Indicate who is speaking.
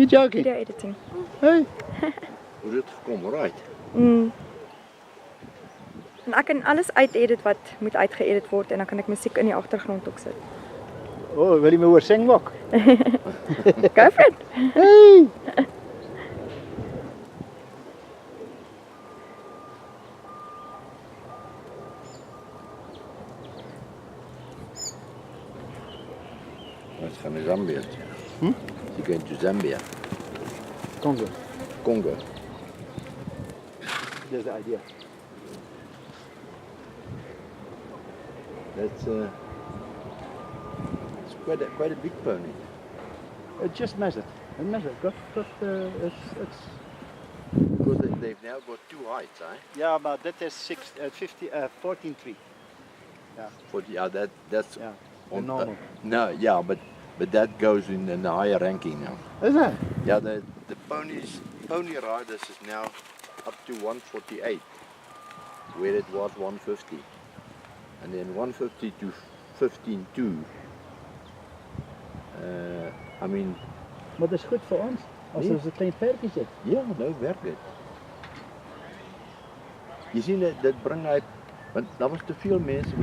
Speaker 1: You joking?
Speaker 2: Video editing.
Speaker 1: Hey.
Speaker 3: Hoe het gekom, right?
Speaker 2: En ek kan alles uitedit wat moet uitgeëdit word en dan kan ek musiek in die agtergrond ook sit.
Speaker 1: Oh, wil jy my hoor sing ook?
Speaker 2: Go for it.
Speaker 1: Hey.
Speaker 3: Let's gaan naar Zambia. You're going to Zambia.
Speaker 1: Congo.
Speaker 3: Congo.
Speaker 1: That's the idea.
Speaker 3: That's it's quite a big pony.
Speaker 1: It just measured. It measured. It's
Speaker 3: Because they've now got two heights, eh?
Speaker 1: yeah, but that is 14.3. Yeah.
Speaker 3: 40, yeah, that's
Speaker 1: Yeah.
Speaker 3: on
Speaker 1: normal.
Speaker 3: No, yeah, but that goes in the higher ranking now.
Speaker 1: Is that?
Speaker 3: Yeah, the pony riders is now up to 148, where it was 150, and then 150 to 15.2. I mean,
Speaker 1: Maar dat is goed voor ons. Als er een klein perkje zit.
Speaker 3: ja, nou werkt het. Je ziet dat brengt uit, want dat was te veel mensen.